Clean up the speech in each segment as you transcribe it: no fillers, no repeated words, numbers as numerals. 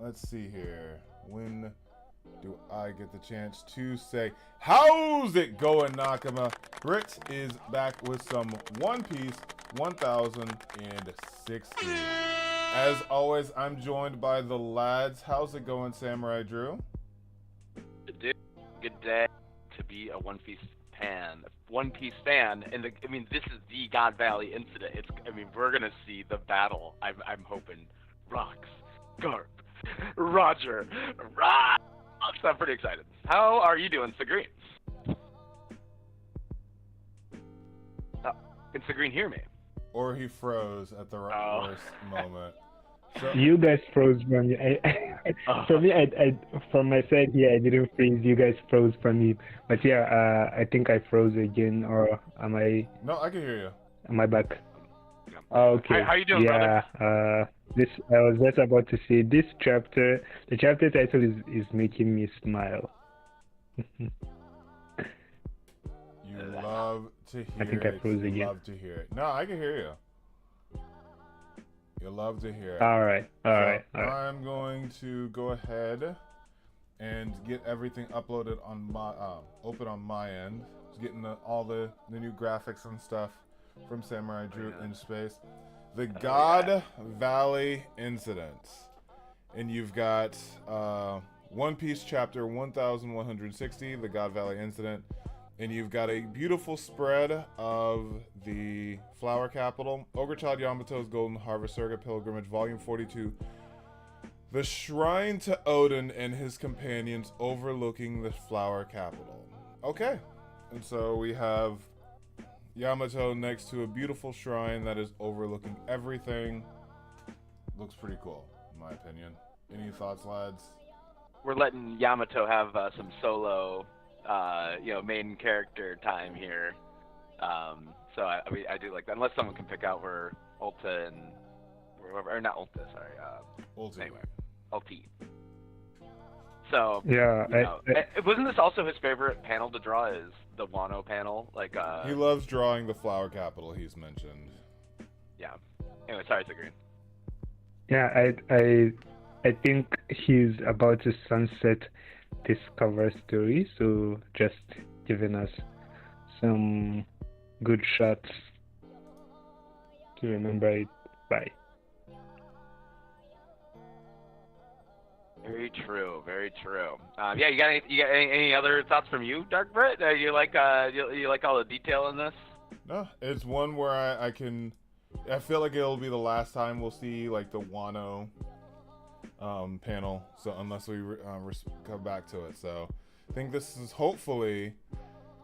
let's see here. When do I get the chance to say, how's it going, Nakama? Brit is back with some One Piece 1060. As always, I'm joined by the lads. How's it going, Samurai Drew? Good day to be a One Piece fan, and this is the God Valley incident. We're gonna see the battle. I'm hoping. Rocks, Garp, Roger, Rocks. I'm pretty excited. How are you doing, Sagreen? Can Sagreen hear me? Or he froze at the worst moment. So, you guys froze from me. From my side here, I didn't freeze. You guys froze from me. But yeah, I think I froze again. Or am I? No, I can hear you. Am I back? Okay. How you doing, brother? This I was just about to say. This chapter, the chapter title is making me smile. You love to hear I think I froze it. You again. love to hear it. No, I can hear you. You love to hear it. All right. I'm going to go ahead and get everything uploaded on my open on my end. Just getting all the new graphics and stuff from Samurai Drew in space. The God Valley Incident, and you've got One Piece chapter 1160, the God Valley Incident. And you've got a beautiful spread of the Flower Capital, Ogre Child Yamato's Golden Harvest Circuit Pilgrimage, Volume 42, the Shrine to Odin and his companions overlooking the Flower Capital. Okay, and so we have Yamato next to a beautiful shrine that is overlooking everything. Looks pretty cool, in my opinion. Any thoughts, lads? We're letting Yamato have some solo main character time here. So I do like that. Unless someone can pick out where Ulta and whoever, or not Ulta, sorry. Ulti. Anyway, Ulti. So Yeah. wasn't this also his favorite panel to draw? Is the Wano panel? He loves drawing the Flower Capital. He's mentioned. Yeah. Anyway, sorry, Sagreen. Yeah, I think he's about to sunset this cover story, so just giving us some good shots to remember it by. Very true, very true. You got any other thoughts from you, DarkBriton? You like all the detail in this? No, it's one where I feel like it'll be the last time we'll see like the Wano panel, so unless we come back to it. So I think this is hopefully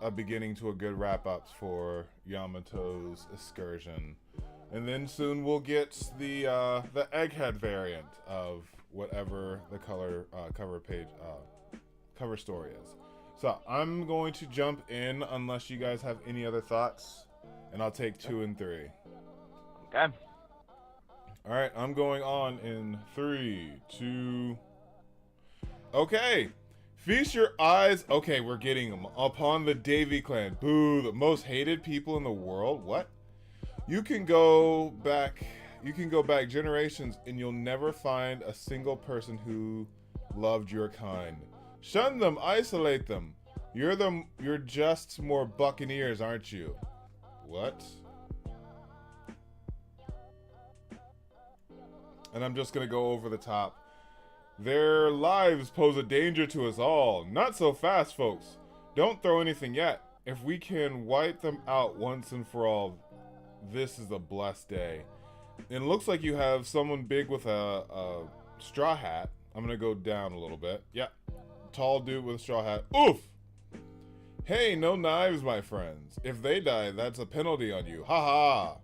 a beginning to a good wrap up for Yamato's excursion, and then soon we'll get the egghead variant of whatever the cover story is. So I'm going to jump in unless you guys have any other thoughts, and I'll take 2 and 3. Okay. All right, I'm going on in 3, 2. Okay, feast your eyes. Okay, we're getting them upon the Davy clan. Boo, the most hated people in the world. What? You can go back generations, and you'll never find a single person who loved your kind. Shun them, isolate them. You're just more buccaneers, aren't you? What? And I'm just going to go over the top. Their lives pose a danger to us all. Not so fast, folks. Don't throw anything yet. If we can wipe them out once and for all, this is a blessed day. And it looks like you have someone big with a straw hat. I'm going to go down a little bit. Yeah. Tall dude with a straw hat. Oof! Hey, no knives, my friends. If they die, that's a penalty on you. Ha ha!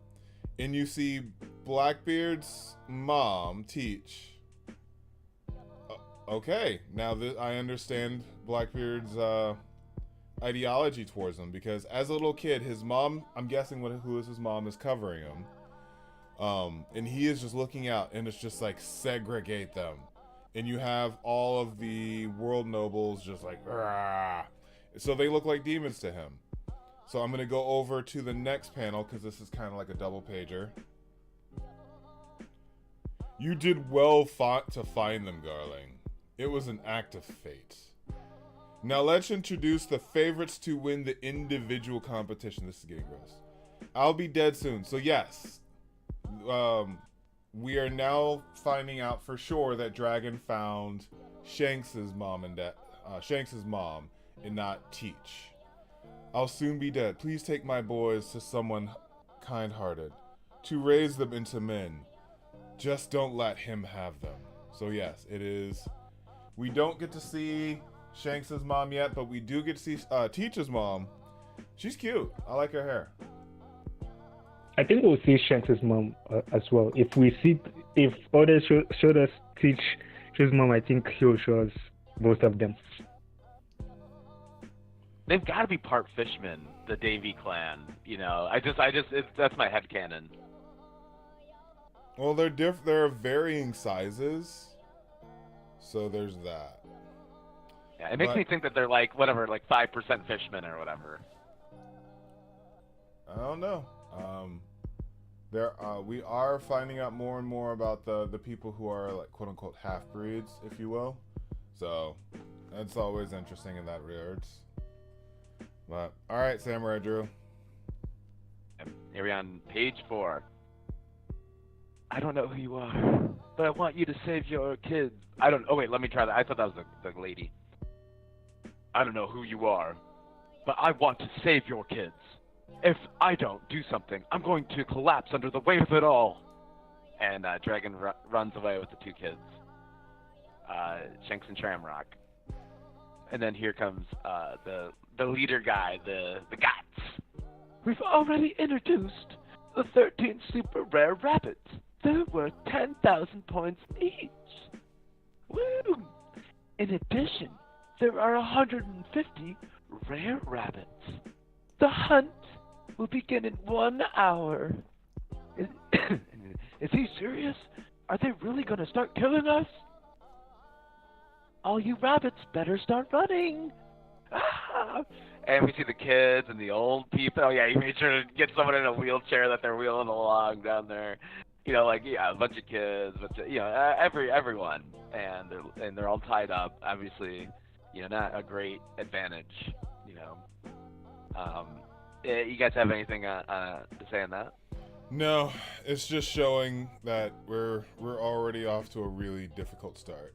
And you see Blackbeard's mom teach. Okay, now that I understand Blackbeard's ideology towards him, because as a little kid, his mom, I'm guessing who is his mom, is covering him. And he is just looking out, and it's just like, segregate them. And you have all of the world nobles just like, rah. So they look like demons to him. So I'm going to go over to the next panel, because this is kind of like a double pager. You did well to find them, Garling. It was an act of fate. Now let's introduce the favorites to win the individual competition. This is getting gross. I'll be dead soon. So yes, we are now finding out for sure that Dragon found Shanks's mom and Shanks's mom, and not Teach. I'll soon be dead. Please take my boys to someone kind-hearted to raise them into men. Just don't let him have them. So yes, it is. We don't get to see Shanks's mom yet, but we do get to see Teach's mom. She's cute. I like her hair. I think we'll see Shanks's mom as well. If Oda showed us Teach's mom, I think he'll show us both of them. They've got to be part fishmen, the Davy clan. You know, that's my headcanon. Well, they're varying sizes, so there's that. Yeah, it makes me think that they're like 5% fishmen or whatever. I don't know. We are finding out more and more about the people who are like quote unquote half breeds, if you will. So that's always interesting in that regards. But all right, Samurai Drew. Here we are on page 4. I don't know who you are, but I want you to save your kids. Oh wait, let me try that. I thought that was the lady. I don't know who you are, but I want to save your kids. If I don't do something, I'm going to collapse under the weight of it all. And Dragon runs away with the 2 kids, Shanks and Shamrock. And then here comes the leader guy, the Guts. We've already introduced the 13 super rare rabbits. They're worth 10,000 points each. Woo! In addition, there are 150 rare rabbits. The hunt will begin in 1 hour. Is he serious? Are they really going to start killing us? All you rabbits better start running. Ah! And we see the kids and the old people. Oh yeah, he made sure to get someone in a wheelchair that they're wheeling along down there. You know, like a bunch of kids, everyone, and they're all tied up. Obviously, not a great advantage. You guys have anything to say on that? No, it's just showing that we're already off to a really difficult start.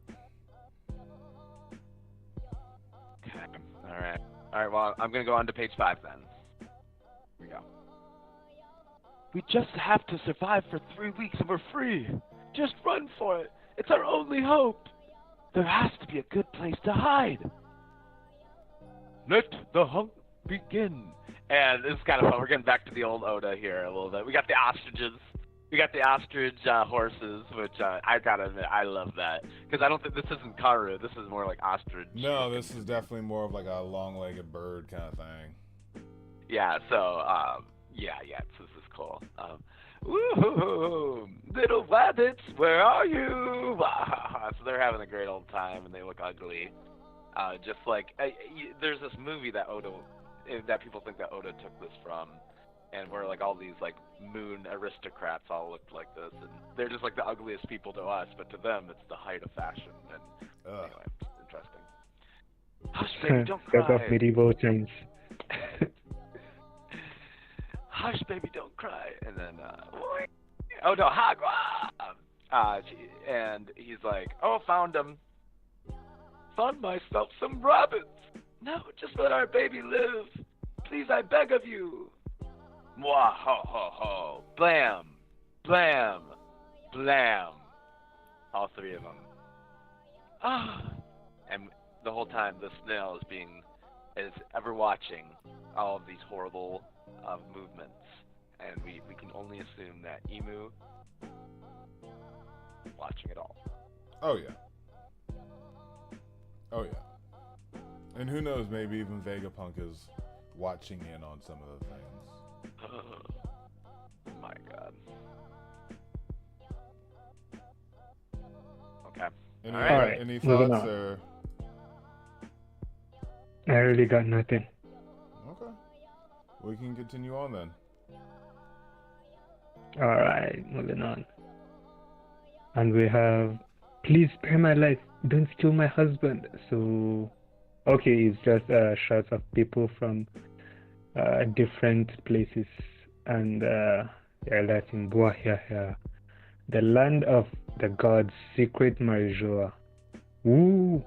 Okay. All right. Well, I'm gonna go on to page 5 then. Here we go. We just have to survive for 3 weeks and we're free. Just run for it. It's our only hope. There has to be a good place to hide. Let the hunt begin. And this is kind of fun. We're getting back to the old Oda here a little bit. We got the ostriches. We got the ostrich horses, which I gotta admit, I love that. Because I don't think this isn't Karu. This is more like ostrich. No, this is definitely more of like a long-legged bird kind of thing. Yeah, so, this is cool. Woohoo! Little rabbits, where are you? So they're having a great old time, and they look ugly. Just like, there's this movie that people think that Oda took this from, and where like all these like moon aristocrats all looked like this, and they're just like the ugliest people to us, but to them it's the height of fashion. And anyway, it's interesting. Hush, baby, don't cry. Of medieval times. Hush, baby, don't cry. And then, oh no, Hagwa! And he's like, oh, found him. Found myself some rabbits. No, just let our baby live. Please, I beg of you. Mwah, ho, ho, ho. Blam, blam, blam. All 3 of them. And the whole time, the snail is ever watching all of these horrible movements. And we can only assume that Emu watching it all. Oh, yeah. Oh, yeah. And who knows, maybe even Vegapunk is watching in on some of the things. My God. Okay. Any thoughts or? I really got nothing. Okay. We can continue on then. Alright, moving on. And we have, please spare my life, don't kill my husband. So, okay, it's just shots of people from different places, and they're Latin. Buahiaha, the land of the gods, secret Marijoa. Woo!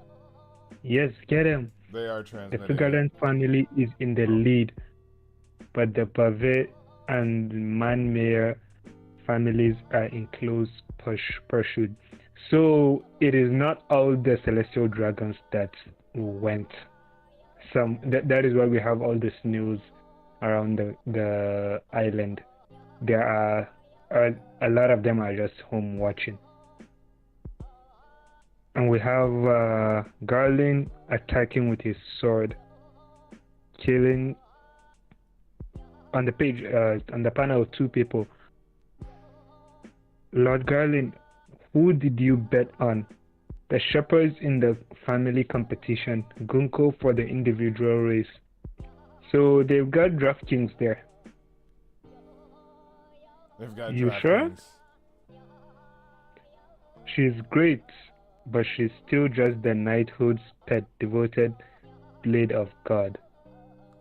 Yes, get him. They are The transmitting. Figurant family is in the lead, but the Pave and Manmere families are in close pursuit. So it is not all the celestial dragons that went. That is why we have all this news around the island. There are a lot of them are just home watching. And we have Garland attacking with his sword, killing on the page, on the panel, 2 people. Lord Garland, who did you bet on? The shepherds in the family competition, Gunko for the individual race. So they've got DraftKings there. They've got You sure? DraftKings. She's great, but she's still just the knighthood's pet, devoted blade of God.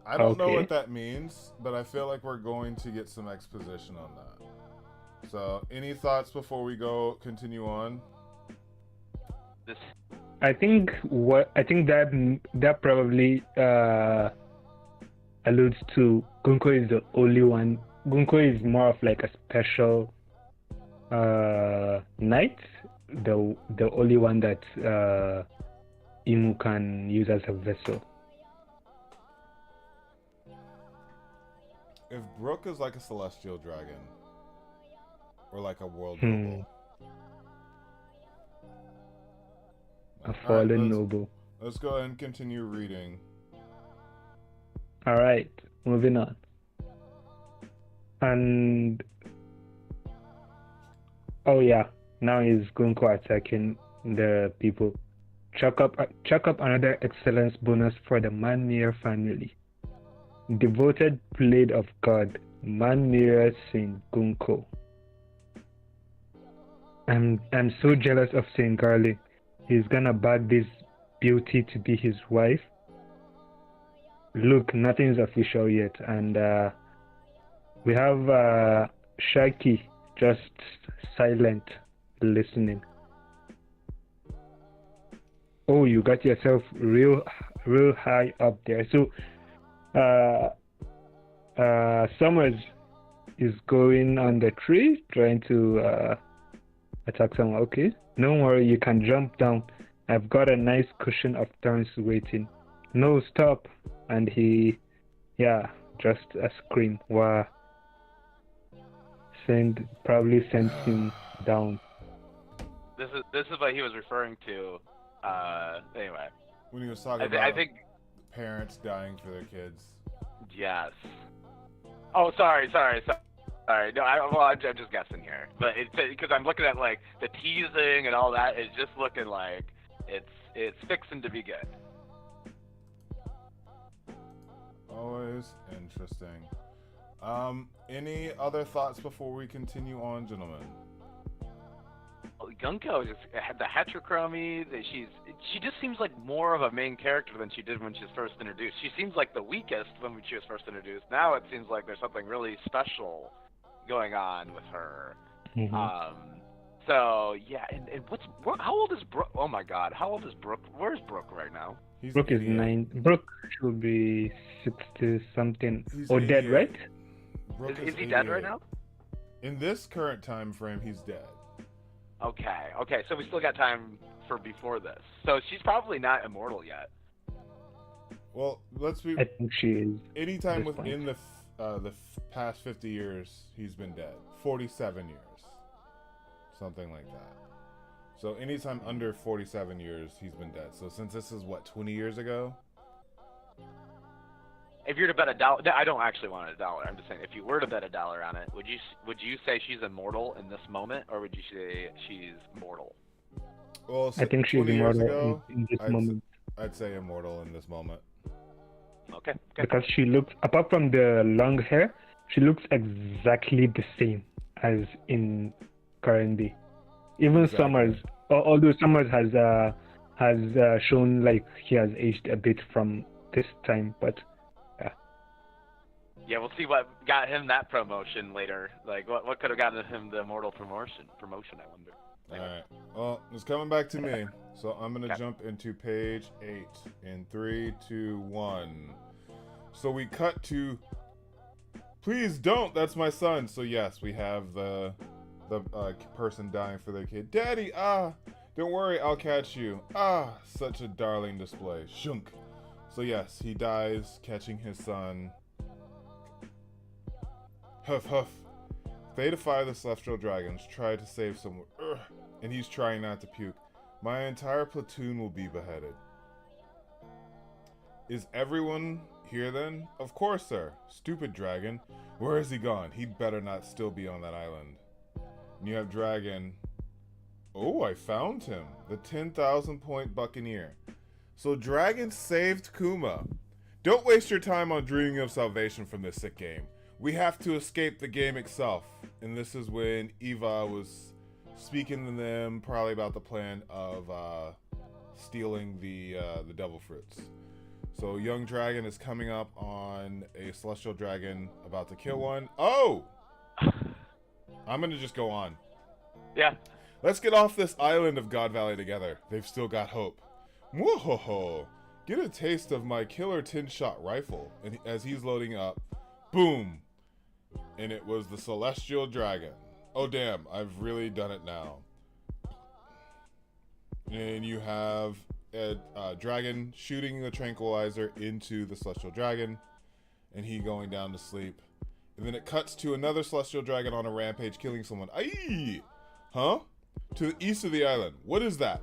I don't know Okay. what that means, but I feel like we're going to get some exposition on that. So, any thoughts before we continue on? This I think that probably alludes to Gunko is the only one. Gunko is more of like a special knight, the only one that Imu can use as a vessel. If Brooke is like a celestial dragon, or like a world noble. A fallen Alright, noble. Let's go ahead and continue reading. Alright, moving on. And oh yeah, now he's Gunko attacking the people. Chuck up another excellence bonus for the Manmere family. Devoted blade of God, Manmere Saint Gunko. I'm so jealous of Saint Garlic. He's gonna bag this beauty to be his wife. Look, nothing's official yet, and we have Shaki just silent, listening. Oh, you got yourself real high up there. So, Summers is going on the tree, trying to attack someone. Okay, don't worry, you can jump down. I've got a nice cushion of thorns waiting. No, stop. And he, just a scream. Wow. Probably sent him down. is what he was referring to. Anyway. When he was talking about I think parents dying for their kids. yes. Oh, sorry. No, I'm just guessing here, but it's because I'm looking at like the teasing and all that. It's just looking like it's fixing to be good. Always interesting. Any other thoughts before we continue on, gentlemen? Gunko just had the heterochromy. She just seems like more of a main character than she did when she was first introduced. She seems like the weakest when she was first introduced. Now it seems like there's something really special going on with her. Mm-hmm. So yeah, and how old is Brooke? Oh my God, how old is Brooke? Where's Brooke right now? Brooke is 9. Brooke should be 60 something. Or dead, right? Is he dead right now? In this current time frame, he's dead. Okay, so we still got time for before this. So she's probably not immortal yet. Well, let's be. I think she is. Anytime within the past 50 years, he's been dead. 47 years, something like that. So anytime under 47 years, he's been dead. So since this is 20 years ago. If you're to bet $1, I don't actually want $1. I'm just saying, if you were to bet $1 on it, would you say she's immortal in this moment, or would you say she's mortal? Well, I think she's immortal in this moment. I'd say immortal in this moment. Okay. Because she looks, apart from the long hair, she looks exactly the same as in current day. Even Exactly. Summers, although Summers has shown like he has aged a bit from this time, but Yeah, we'll see what got him that promotion later. Like, what could have gotten him the immortal promotion? I wonder. All right. Well, it's coming back to me. So I'm going to Okay. jump into page 8 in 3, 2, 1. So we cut to... Please don't! That's my son! So yes, we have the person dying for their kid. Daddy, don't worry, I'll catch you. Such a darling display. Shunk. So yes, he dies catching his son. Huff, huff. They defy the celestial dragons, try to save someone. And he's trying not to puke. My entire platoon will be beheaded. Is everyone here then? Of course, sir. Stupid dragon. Where is he gone? He'd better not still be on that island. And you have Dragon. Oh, I found him. The 10,000 point buccaneer. So Dragon saved Kuma. Don't waste your time on dreaming of salvation from this sick game. We have to escape the game itself. And this is when Eva was speaking to them probably about the plan of stealing the devil fruits. So young dragon is coming up on a celestial dragon about to kill one. Oh! I'm gonna just go on. Yeah. Let's get off this island of God Valley together. They've still got hope. Whoa! Get a taste of my killer 10-shot rifle. And as he's loading up, boom! And it was the celestial dragon. Oh damn, I've really done it now. And you have a dragon shooting the tranquilizer into the celestial dragon, and he going down to sleep. And then it cuts to another celestial dragon on a rampage killing someone. Aye! Huh? To the east of the island. What is that?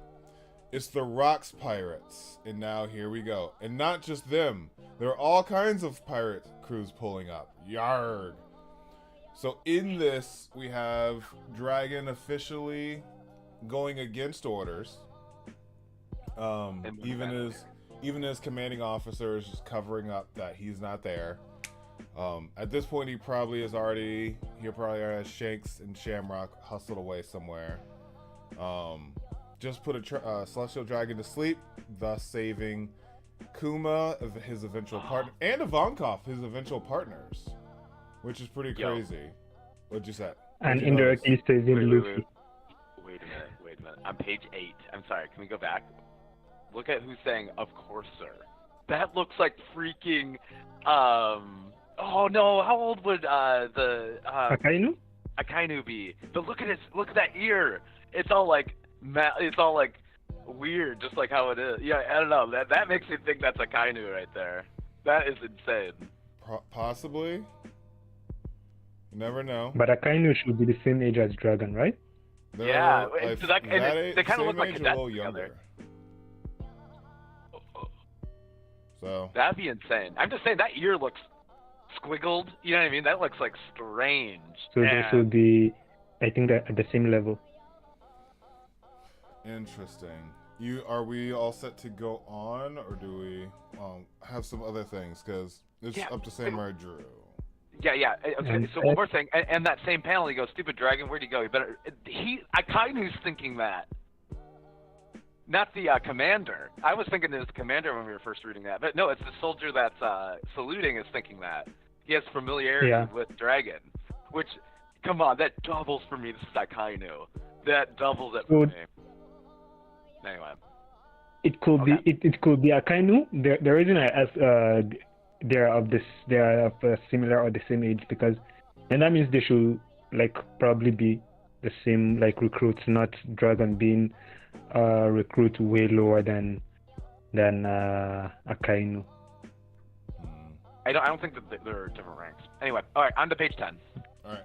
It's the Rocks Pirates. And now here we go. And not just them. There are all kinds of pirate crews pulling up. Yarg! So in this, we have Dragon going against orders. Even as commanding officer is just covering up that he's not there. At this point, he probably has Shanks and Shamrock hustled away somewhere. Just put a celestial dragon to sleep, thus saving Kuma, his eventual partner, and Ivankov, his eventual partners, which is pretty crazy. What'd you say? And indirectly saving Luffy. Wait a minute. On page 8. I'm sorry, can we go back? Look at who's saying, of course, sir. That looks like freaking, oh no, how old would, Akainu be? But look at that ear. It's all like weird, just like how it is. Yeah, I don't know. That makes me think that's Akainu right there. That is insane. Possibly. You never know. But Akainu should be the same age as Dragon, right? They kind of look like cadets together. younger. So That'd be insane. I'm just saying that ear looks squiggled. You know what I mean? That looks like strange. So this would be, I think, at the same level. interesting. Are we all set to go on, or do we have some other things? Because it's up to Samurai Drew. Yeah. Okay, so one more thing, and that same panel, he goes, "Stupid dragon, where'd he go? Akainu's thinking that, not the commander. I was thinking it was the commander when we were first reading that, but no, it's the soldier that's saluting is thinking that. He has familiarity with dragon, which, come on, that doubles for me. This is Akainu. That doubles it for me. Anyway. It could be Akainu. The reason I asked they are of similar or the same age, because and that means they should probably be the same recruits, not Dragon being recruit way lower than Akainu. I don't think that they're different ranks. Anyway, all right, on to page 10. All right.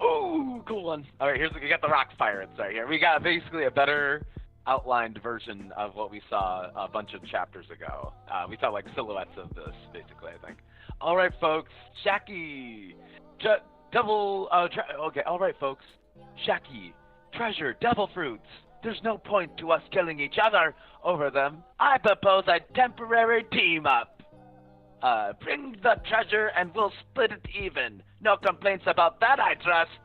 Oh, cool one. All right, we got the Rocks Pirates right here. We got basically a better outlined version of what we saw a bunch of chapters ago. We saw silhouettes of this, basically, I think. All right, folks. Shaki. Okay, all right, folks. Shaki. Treasure. Devil fruits. There's no point to us killing each other over them. I propose a temporary team up. Bring the treasure and we'll split it even. No complaints about that, I trust.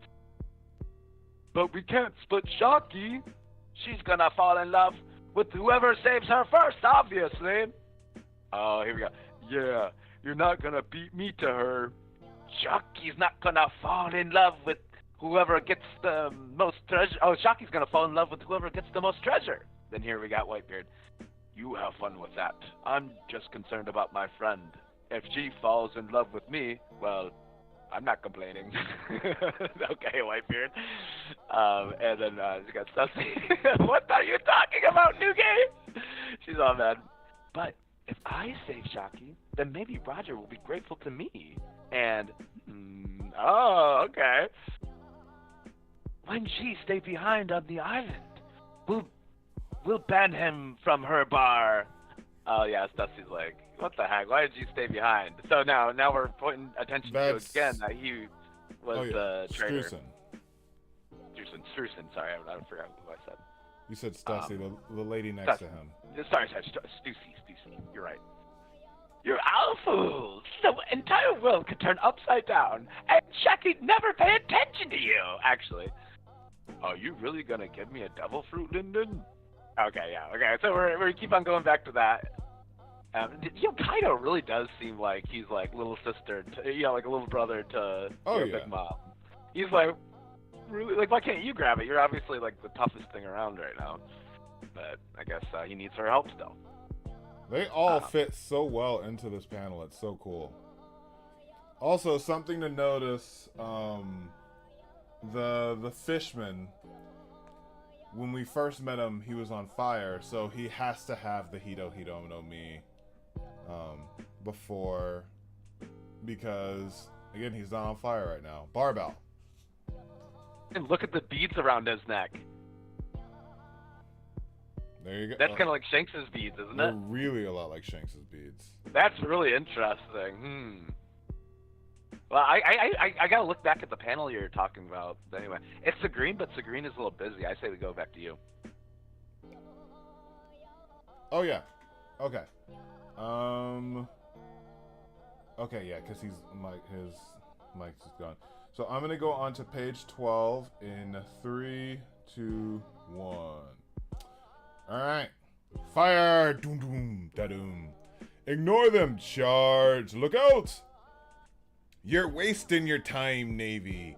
but we can't split Shocky. She's gonna fall in love with whoever saves her first, obviously. Oh, here we go. Yeah, you're not gonna beat me to her. Shocky's not gonna fall in love with whoever gets the most treasure. Oh, Shocky's gonna fall in love with whoever gets the most treasure. Then here we got Whitebeard. You have fun with that. I'm just concerned about my friend. If she falls in love with me, well, I'm not complaining. Okay, Whitebeard. And then she got Stussy. What are you talking about, new game? She's all mad. But if I save Shocky, then maybe Roger will be grateful to me. And, oh, okay. When she stay behind on the island, we'll ban him from her bar. Oh yeah, Stussy's like, what the heck? Why did you stay behind? So now we're putting attention to again that he was the traitor. Strusen. Sorry, I forgot what I said. You said Stussy, the lady next to him. Sorry, Stussy. You're right. You're all fools. The entire world could turn upside down, and Shaggy'd never pay attention to you. Actually, are you really gonna give me a devil fruit, Linden? Okay, yeah, okay. So we keep on going back to that. Kaido really does seem like he's like little sister, like a little brother to Big Mom. He's like, really, like, why can't you grab it? You're obviously like the toughest thing around right now. But I guess he needs her help still. They all fit so well into this panel. It's so cool. Also, something to notice, the fishman, when we first met him, he was on fire, so he has to have the Hito no Mi before, because, again, he's not on fire right now. Barbell. And look at the beads around his neck. There you go. That's kind of like Shanks's beads, isn't They're it? really a lot like Shanks's beads. That's really interesting. Well, I gotta look back at the panel you're talking about. Anyway, it's Sagreen, but Sagreen is a little busy. I say we go back to you. Oh yeah. Okay. Okay, yeah, because his mic's gone. So I'm gonna go on to page 12 in 3, 2, 1. All right. Fire! Doom doom da doom. Ignore them. Charge. Look out! You're wasting your time, Navy.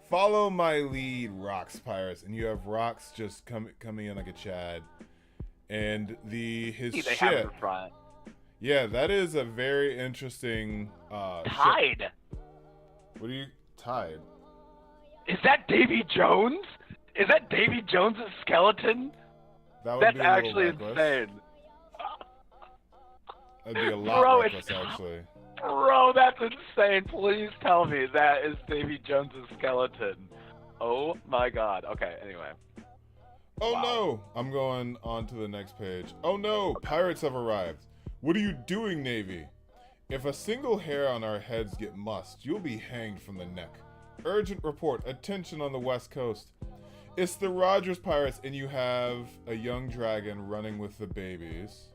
Follow my lead, Rocks Pirates. And you have Rocks just coming in like a Chad. And his ship. Have it in front. Yeah, that is a very interesting Tide. Ship. What are you Tide? Is that Davy Jones? Is that Davy Jones' skeleton? That's actually insane. That'd be a lot reckless, actually. Bro, that's insane. Please tell me that is Davy Jones' skeleton. Oh my god. Okay, anyway. Oh no! I'm going on to the next page. Oh no! Pirates have arrived. What are you doing, Navy? If a single hair on our heads get mussed, you'll be hanged from the neck. Urgent report. Attention on the west coast. It's the Rogers Pirates, and you have a young dragon running with the babies.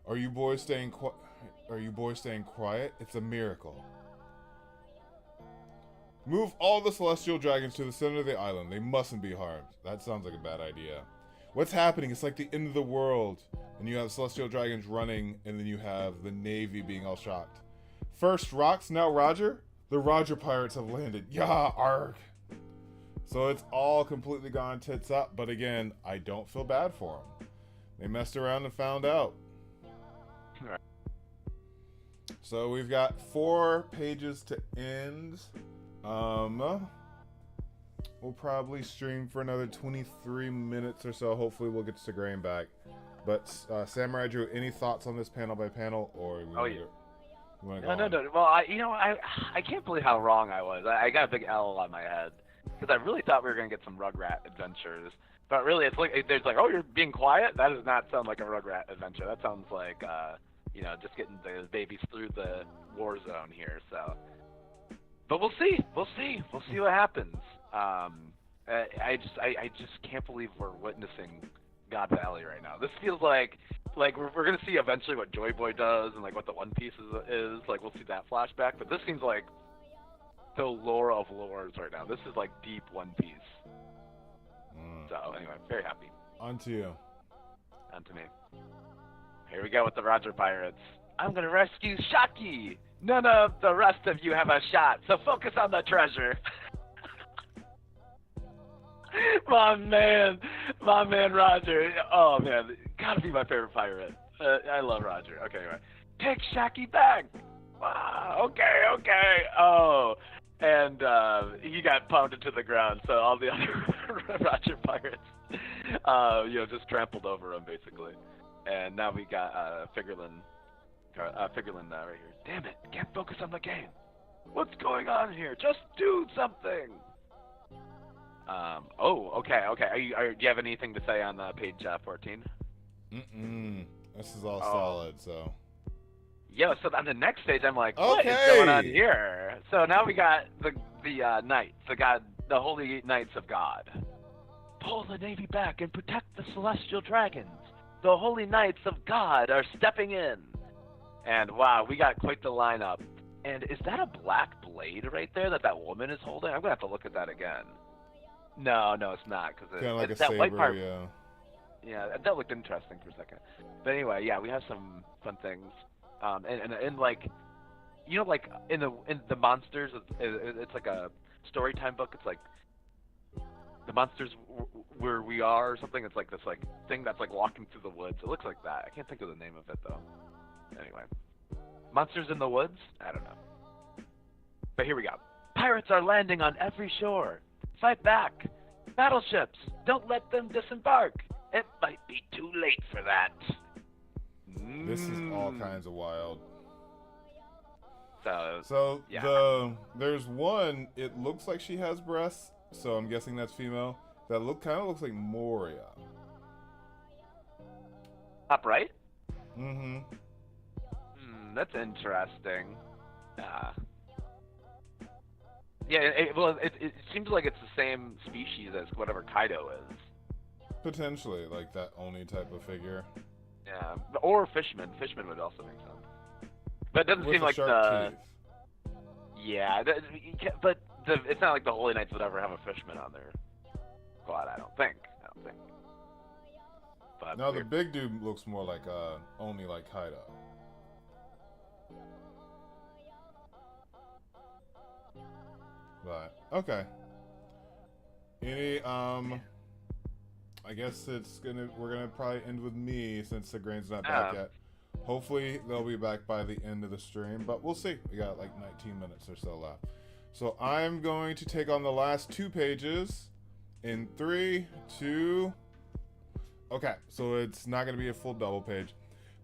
Are you boys staying quiet? It's a miracle. Move all the celestial dragons to the center of the island. They mustn't be harmed. That sounds like a bad idea. What's happening? It's like the end of the world. And you have celestial dragons running, and then you have the Navy being all shocked. First Rocks, now Roger? The Roger Pirates have landed. Yeah, arg. So it's all completely gone tits up, but again, I don't feel bad for them. They messed around and found out. Right. So we've got 4 pages to end. We'll probably stream for another 23 minutes or so. Hopefully we'll get Sagrain back. But Samurai Drew, any thoughts on this panel by panel, or No. Well, I can't believe how wrong I was. I got a big L on my head because I really thought we were gonna get some Rugrat adventures, but really it's like there's like, oh, you're being quiet. That does not sound like a Rugrat adventure. That sounds like just getting the babies through the war zone here. So, but we'll see what happens. I just can't believe we're witnessing God Valley right now. This feels like we're gonna see eventually what Joy Boy does and like what the One Piece is. Like we'll see that flashback, but this seems like the lore of lores right now. This is like deep One Piece. So anyway, very happy. On to you. On to me. Here we go with the Roger Pirates. I'm gonna rescue Shaki. None of the rest of you have a shot, so focus on the treasure. my man Roger. Oh man, gotta be my favorite pirate. I love Roger. Okay, anyway. Take Shaki back. Wow, okay. Oh, and he got pounded to the ground, so all the other Roger pirates, just trampled over him basically. And now we got Figurlin right here. Damn it, can't focus on the game. What's going on here? Just do something. Okay. Do you have anything to say on page 14? This is all solid, so. Yo, so on the next stage, I'm like, what is going on here? So now we got the knights, the holy knights of God. Pull the navy back and protect the celestial dragons. The holy knights of God are stepping in. And wow, we got quite the lineup. And is that a black blade right there that woman is holding? I'm gonna have to look at that again. No, it's not, because kind of like it's a that saber, white part. yeah. Yeah, that looked interesting for a second. But anyway, yeah, we have some fun things. And like, like in the monsters, it's like a story time book. It's like the monsters where we are or something. It's like this thing that's like walking through the woods. It looks like that. I can't think of the name of it though. Anyway, monsters in the woods. I don't know. But here we go. Pirates are landing on every shore. Fight back. Battleships. Don't let them disembark. It might be too late for that. This is all kinds of wild. So yeah. There's one, it looks like she has breasts, so I'm guessing that's female. That kind of looks like Moria. Top right? Mm-hmm. That's interesting. Yeah, it seems like it's the same species as whatever Kaido is. Potentially, like that Oni type of figure. Yeah, or Fishman. Fishman would also make sense. But it doesn't With seem like sharp teeth. Yeah, but it's not like the Holy Knights would ever have a Fishman on their squad. I don't think. But no, the big dude looks more like Oni like Kaido. But okay. Any I guess we're gonna probably end with me since the grain's not back yet. Hopefully they'll be back by the end of the stream, but we'll see. We got like 19 minutes or so left. So I'm going to take on the last 2 pages in 3, 2. Okay, so it's not gonna be a full double page.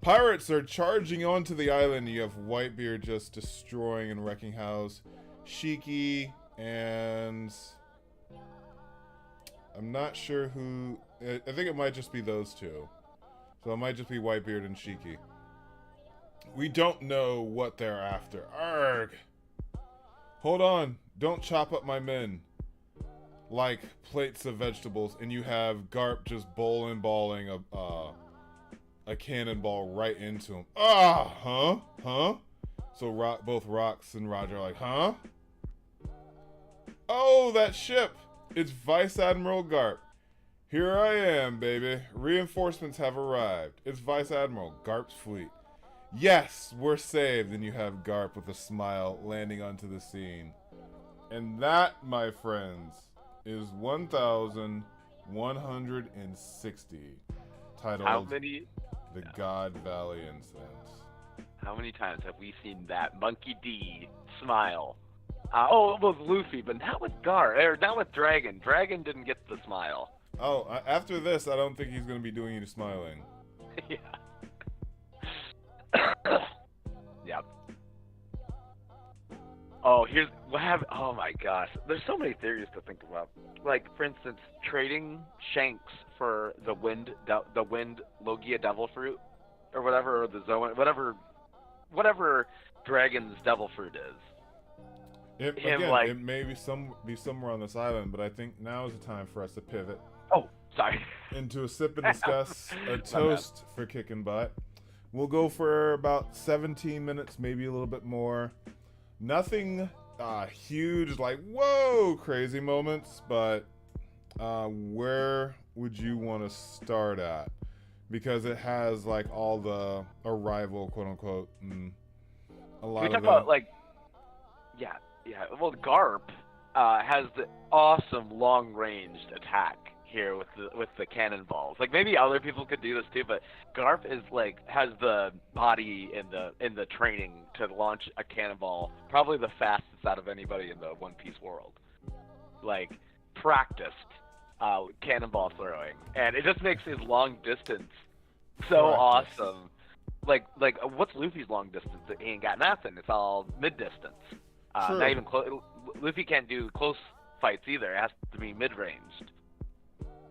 Pirates are charging onto the island. You have Whitebeard just destroying and wrecking house. Shiki and I'm not sure who. I think it might just be those two. So it might just be Whitebeard and Shiki. We don't know what they're after. Arrgh! Hold on. Don't chop up my men like plates of vegetables. And you have Garp just balling a cannonball right into him. Huh? So both Rox and Roger are like, huh? Oh, that ship! It's Vice Admiral Garp. Here I am, baby. Reinforcements have arrived. It's Vice Admiral Garp's fleet. Yes, we're saved. And you have Garp with a smile landing onto the scene. And that, my friends, is 1,160. Titled How many? The God Valley Incident. How many times have we seen that Monkey D smile? It was Luffy, but not with not with Dragon. Dragon didn't get the smile. Oh, after this, I don't think he's going to be doing any smiling. Yeah. Yep. Oh, oh my gosh. There's so many theories to think about. Like, for instance, trading Shanks for the wind Logia devil fruit, or whatever, or the Zoan, whatever Dragon's devil fruit is. It may be somewhere on this island, but I think now is the time for us to pivot. Oh, sorry. Into a sip and discuss, a toast for kicking butt. We'll go for about 17 minutes, maybe a little bit more. Nothing huge, like, whoa, crazy moments, but Where would you want to start at? Because it has like all the arrival, quote unquote, and a lot Can we of talk about like, yeah. Well, Garp has the awesome long-ranged attack here with the cannonballs. Like maybe other people could do this too, but Garp is like has the body and the training to launch a cannonball probably the fastest out of anybody in the One Piece world. Like practiced cannonball throwing, and it just makes his long distance so awesome. Like what's Luffy's long distance? He ain't got nothing. It's all mid distance. Not even close. Luffy can't do close fights either. It has to be mid ranged.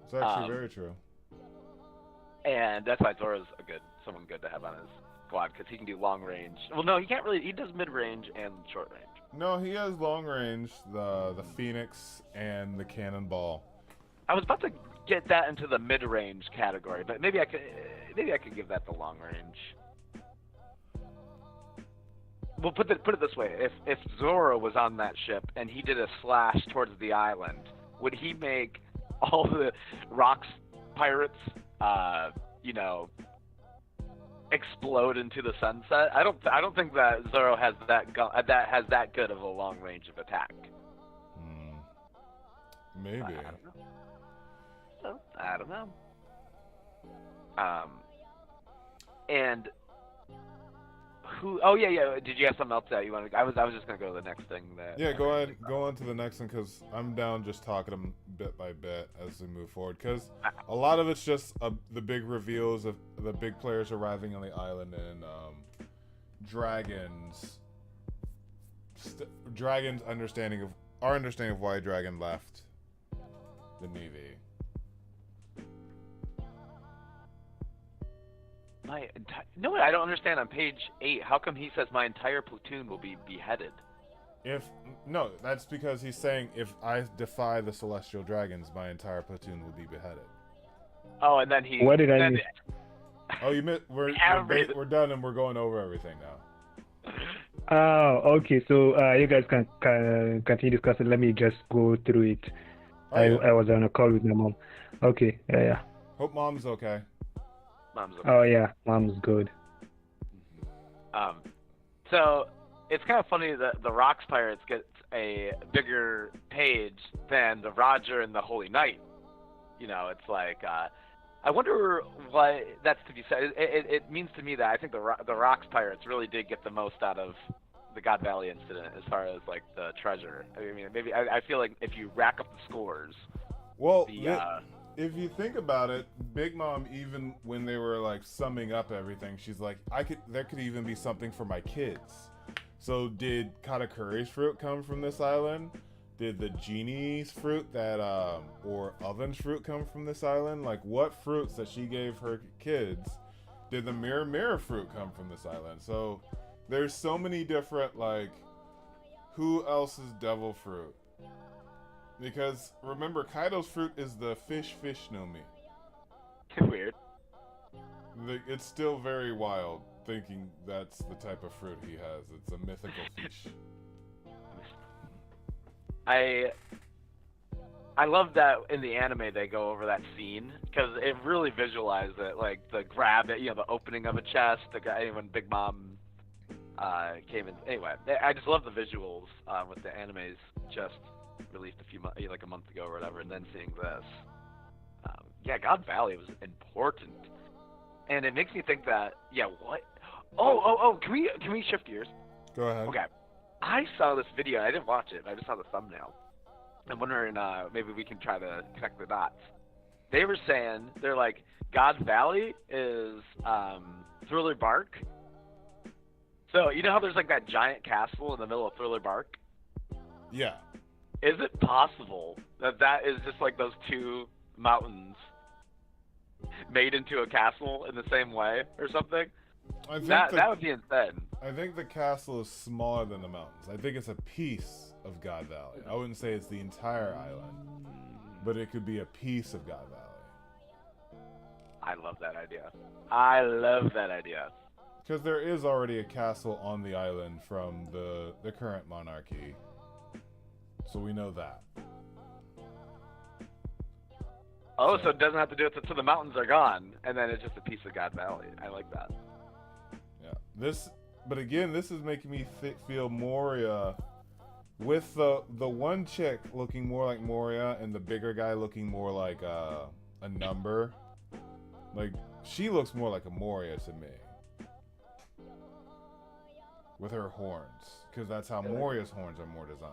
It's actually very true. And that's why Zoro's someone good to have on his squad, because he can do long range. Well, no, he can't really. He does mid range and short range. No, he has long range, the Phoenix and the Cannonball. I was about to get that into the mid range category, but maybe I could give that the long range. Well, put it this way: if Zoro was on that ship and he did a slash towards the island, would he make all the rocks pirates, explode into the sunset? I don't think that Zoro has that good of a long range of attack. Maybe. I don't know. And who? Oh yeah. Did you have something else that you wanted? I was just gonna go to the next thing. Go ahead. Go on to the next one, because I'm down just talking them bit by bit as we move forward. Because a lot of it's just the big reveals of the big players arriving on the island and Dragon's understanding of why Dragon left the Navy. No, I don't understand. On page 8, how come he says my entire platoon will be beheaded? No, that's because he's saying if I defy the celestial dragons, my entire platoon will be beheaded. Oh, and then he. What did I miss? Oh, you missed. We're done and we're going over everything now. Oh, okay. So you guys can continue discussing. Let me just go through it. I was on a call with my mom. Okay. Yeah. Hope mom's okay. Mom's okay. Oh yeah, mom's good. So it's kind of funny that the Rocks Pirates get a bigger page than the Roger and the Holy Knight. It's like I wonder why that's to be said. It means to me that I think the Rocks Pirates really did get the most out of the God Valley incident as far as like the treasure. I mean, maybe I feel like if you rack up the scores, if you think about it, Big Mom, even when they were like summing up everything, she's like, there could even be something for my kids. So did Katakuri's fruit come from this island? Did the genie's fruit or Oven's fruit come from this island? Like, what fruits that she gave her kids did the Mirror fruit come from this island? So there's so many different, like, who else's devil fruit? Because remember, Kaido's fruit is the fish no mi. Weird. It's still very wild thinking that's the type of fruit he has. It's a mythical fish. I love that in the anime they go over that scene because it really visualized it, like the grab it, the opening of a chest, the guy when Big Mom came in. Anyway, I just love the visuals with the animes just released a month ago or whatever, and then seeing this. God Valley was important, and it makes me think that what? Oh! Can we shift gears? Go ahead. Okay. I saw this video. I didn't watch it. I just saw the thumbnail. I'm wondering maybe we can try to connect the dots. They were saying they're like God Valley is Thriller Bark. So you know how there's like that giant castle in the middle of Thriller Bark? Yeah. Is it possible that is just like those two mountains made into a castle in the same way or something? That would be insane. I think the castle is smaller than the mountains. I think it's a piece of God Valley. I wouldn't say it's the entire island, but it could be a piece of God Valley. I love that idea. Because there is already a castle on the island from the current monarchy. So we know that. Oh, so it doesn't have to do it until the mountains are gone, and then it's just a piece of God Valley. I like that. Yeah. But again, this is making me feel Moria, with the one chick looking more like Moria and the bigger guy looking more like a number. Like, she looks more like a Moria to me. With her horns, because that's how Moria's horns are more designed.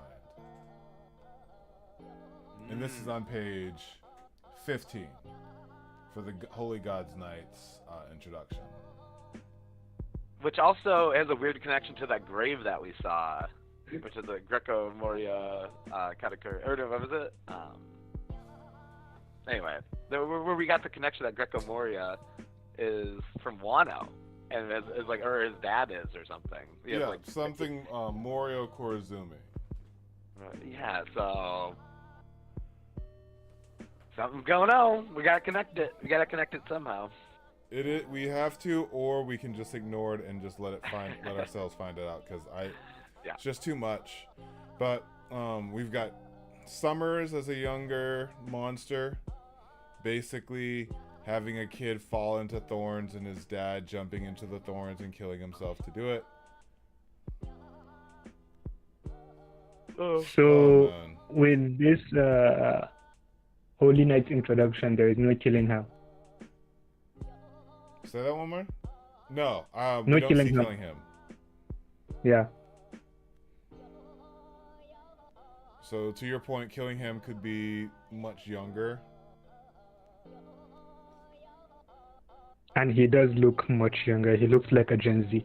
And this is on page 15 for the Holy Gods Knights introduction. Which also has a weird connection to that grave that we saw, which is the Greco-Moria Katakuri. Or what was it? Anyway, where we got the connection that Greco-Moria is from Wano, and is like, or his dad is, or something. Yeah, like, something Morio Korizumi. Yeah, so something's going on. We gotta connect it. We gotta connect it somehow. We have to, or we can just ignore it and just let ourselves find it out, because it's just too much. But we've got Summers as a younger monster, basically having a kid fall into thorns and his dad jumping into the thorns and killing himself to do it. So with this Holy Knight introduction, there is no killing her. Say that one more? No, no we don't killing see him. killing him. Yeah. So to your point, killing him could be much younger. And he does look much younger. He looks like a Gen Z.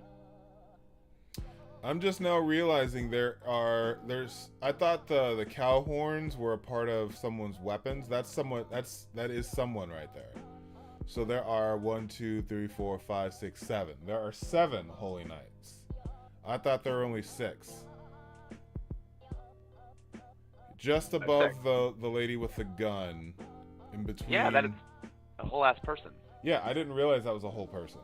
I'm just now realizing I thought the cow horns were a part of someone's weapons. That is someone right there. So there are 1, 2, 3, 4, 5, 6, 7. There are 7 Holy Knights. I thought there were only 6. Just above the lady with the gun, in between. Yeah, that is a whole ass person. Yeah, I didn't realize that was a whole person.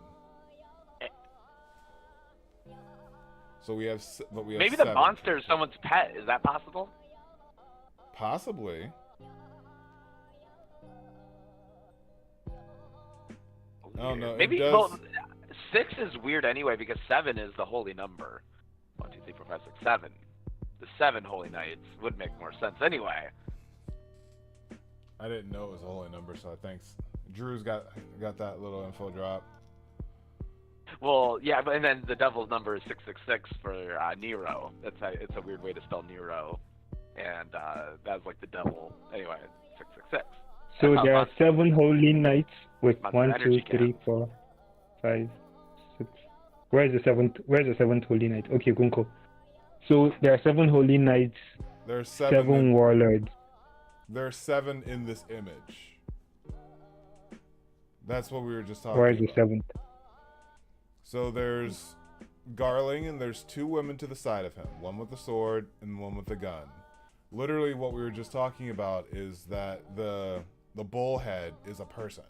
So we have maybe 7. The monster is someone's pet. Is that possible? Possibly. Oh no, maybe. it does... Well, 6 is weird anyway because 7 is the holy number. 1, 2, 3, 4, 5, 6, 7. The 7 holy knights would make more sense anyway. I didn't know it was a holy number, so thanks. Drew's got that little info drop. Well, yeah, and then the devil's number is 666 for Nero. It's a weird way to spell Nero, and that's like the devil. Anyway, 666. So there are 7 holy knights with Monster 1, 2, 3, 4, 5, 6. Where's the 7th holy knight? Okay, Gunko. So there are 7 holy knights. There are 7 warlords. There are 7 in this image. That's what we were just talking about. Where's the 7th? So there's Garling, and there's 2 women to the side of him. One with the sword and one with the gun. Literally what we were just talking about is that the bullhead is a person.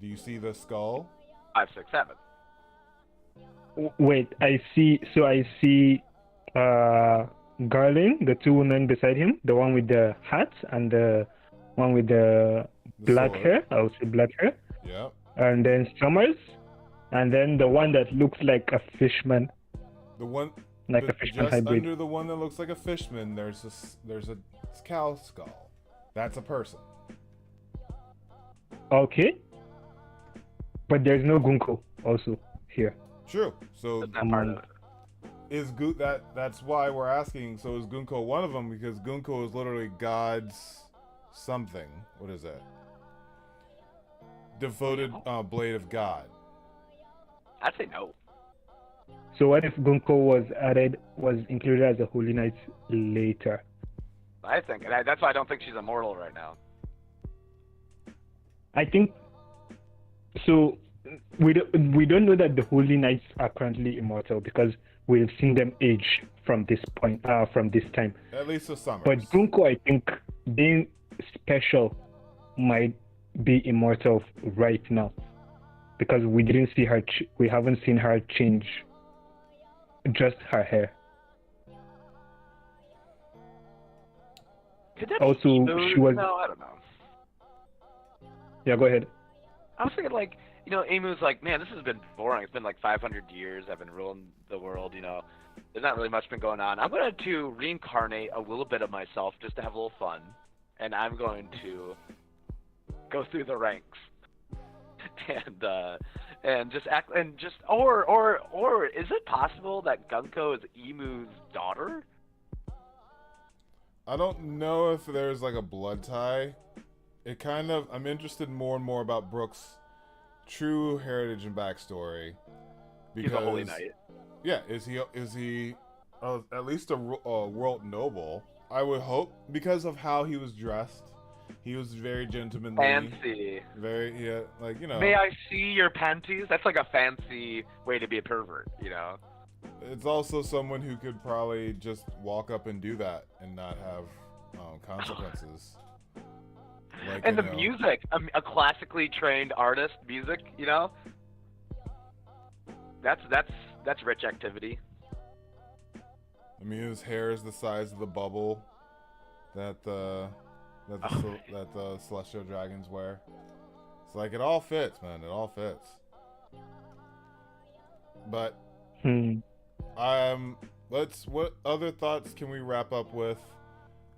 Do you see the skull? 5, 6, 7. Wait, I see. So I see Garling, the 2 women beside him, the one with the hat and the one with the black sword. hair. I would say black hair. Yep. And then Summers, and then the one that looks like a fishman. The one like a fishman just hybrid. under the one that looks like a fishman, there's a cow skull. That's a person. Okay. But there's no Gunko also here. True. So That's not part of it. That's why we're asking. So is Gunko one of them? Because Gunko is literally God's something. What is that? Devoted blade of God. I'd say no. So what if Gunko was included as a holy knight later? I think that's why I don't think she's immortal right now. I think so. We don't know that the holy knights are currently immortal because we've seen them age from this point, from this time. At least the summer. But Gunko, I think, being special, might be immortal right now because we didn't see her. We haven't seen her change. Just her hair. Could that Also, be Emus? she was. No, I don't know. Yeah, go ahead. I was thinking, like, you know, Emu's like, man, this has been boring. It's been like 500 years. I've been ruling the world, you know. There's not really much been going on. I'm going to reincarnate a little bit of myself just to have a little fun. And I'm going to go through the ranks. And just act, and just, or is it possible that Gunko is Emu's daughter? I don't know if there's like a blood tie. It kind of, I'm interested more and more about Brook's true heritage and backstory. He's a holy knight. Yeah, is he at least a world noble? I would hope, because of how he was dressed. He was very gentlemanly. Fancy. Very, yeah, like, you know. May I see your panties? That's like a fancy way to be a pervert, you know? It's also someone who could probably just walk up and do that and not have consequences. Like, and the music, a classically trained artist, music, you know? That's rich activity. I mean, his hair is the size of the bubble that the celestial dragons wear. It's like, it all fits, man. It all fits. But what other thoughts can we wrap up with?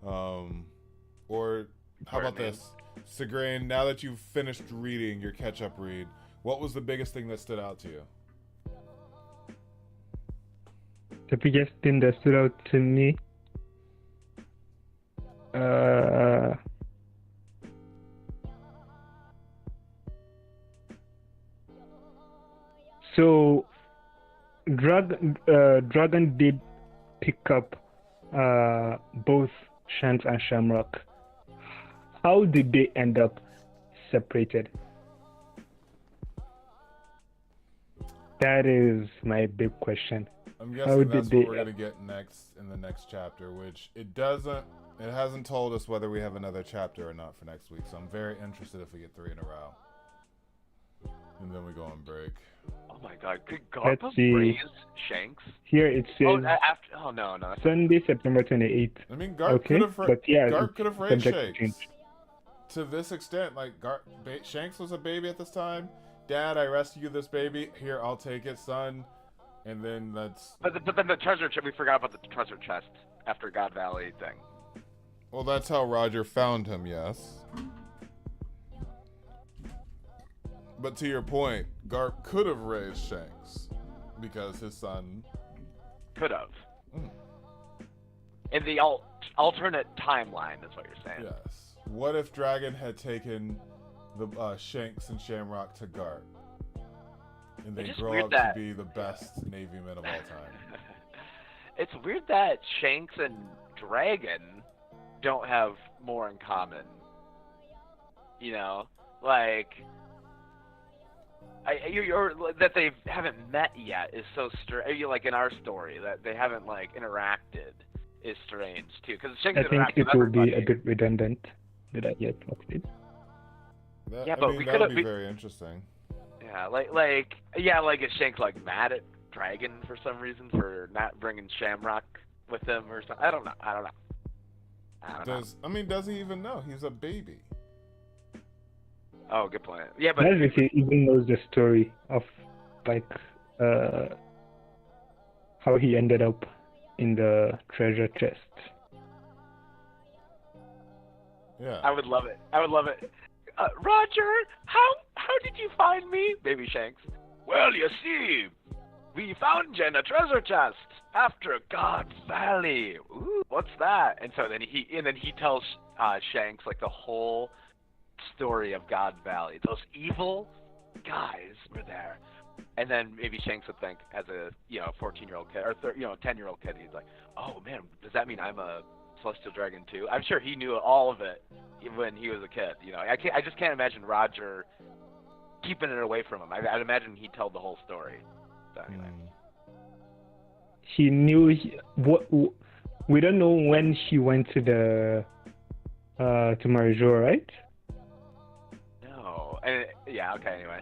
Or how about this? Sigrain, now that you've finished reading your catch-up read, what was the biggest thing that stood out to you? The biggest thing that stood out to me, so Dragon did pick up both Shanks and Shamrock. How did they end up separated? That is my big question. I'm guessing that's what we're going to get next in the next chapter, which it hasn't told us whether we have another chapter or not for next week, so I'm very interested if we get 3 in a row. And then we go on break. Oh my god, could Garpa raise Shanks? Here it says no. Sunday, September 28th. I mean, Garp could have raised Shanks. To this extent, like, Shanks was a baby at this time. Dad, I rescued this baby. Here, I'll take it, son. And then that's... But then the treasure chest, we forgot about the treasure chest after God Valley thing. Well, that's how Roger found him, yes. But to your point, Garp could have raised Shanks because his son... Could have. In the alternate timeline, is what you're saying. Yes. What if Dragon had taken the Shanks and Shamrock to Garp? And they grow up to be the best Navy men of all time. It's weird that Shanks and Dragon don't have more in common. You know? Like... that they haven't met yet is so strange. Like in our story, that they haven't like interacted is strange too. Because Shanks I think it will be a bit redundant. Did I get it? That would be very interesting. Yeah, like is Shanks like mad at Dragon for some reason for not bringing Shamrock with him or something? I don't know. Does he even know? He's a baby. Oh, good point. Yeah, but if he even knows the story of like how he ended up in the treasure chest. Yeah. I would love it. Roger, how did you find me, Baby Shanks? Well, you see, we found you in a treasure chest after God's Valley. Ooh, what's that? And so then he tells Shanks like the whole story of God's Valley. Those evil guys were there. And then maybe Shanks would think, as a 14-year-old kid or 10-year-old kid, he's like, oh man, does that mean I'm a celestial dragon too? I'm sure he knew all of it when he was a kid. You know, I just can't imagine Roger keeping it away from him. I'd imagine he'd tell the whole story. So anyway, he knew we don't know when he went to the to Marjor, right? No. Yeah. Okay. Anyway.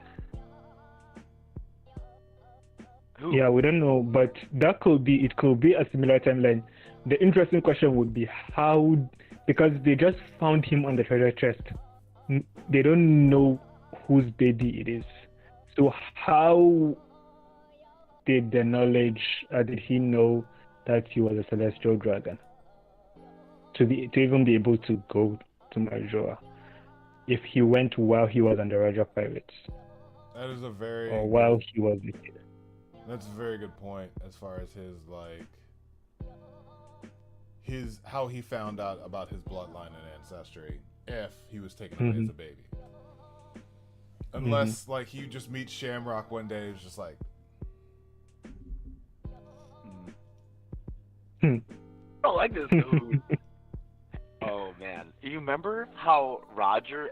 Who? Yeah, we don't know, but it could be a similar timeline. The interesting question would be, how because they just found him on the treasure chest. They don't know whose baby it is. So how did did he know that he was a celestial dragon? To even be able to go to Majora, if he went while he was on the Raja Pirates, That is a very or while he was with it. That's a very good point as far as his how he found out about his bloodline and ancestry if he was taken away as a baby. Unless like he just meets Shamrock one day, it's just like I don't like this dude. Oh man, you remember how Roger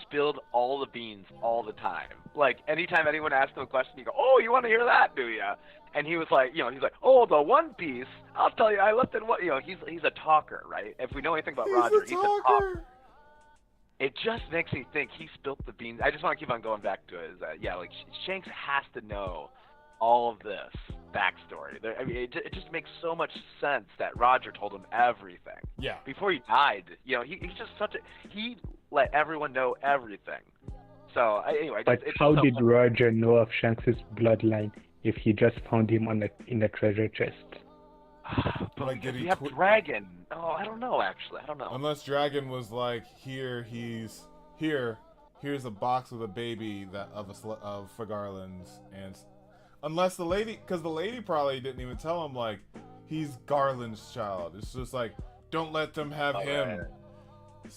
spilled all the beans all the time? Like anytime anyone asked him a question, he'd go, "Oh, you want to hear that, do ya?" And he was like, he's like, "Oh, the One Piece. I'll tell you, I left it. What he's a talker, right? If we know anything about Roger, he's a talker. It just makes me think he spilled the beans. I just want to keep on going back to it. Like Shanks has to know all of this backstory. I mean, it just makes so much sense that Roger told him everything. Yeah. Before he died, he's just he let everyone know everything. So anyway, but how did Roger know of Shanks' bloodline if he just found him in the treasure chest? But like, did he have Dragon? Oh, I don't know. Actually, I don't know. Unless Dragon was like, here's a box with a baby for Garland's, and unless the lady, because the lady probably didn't even tell him like he's Garland's child. It's just like, don't let them have him. Right.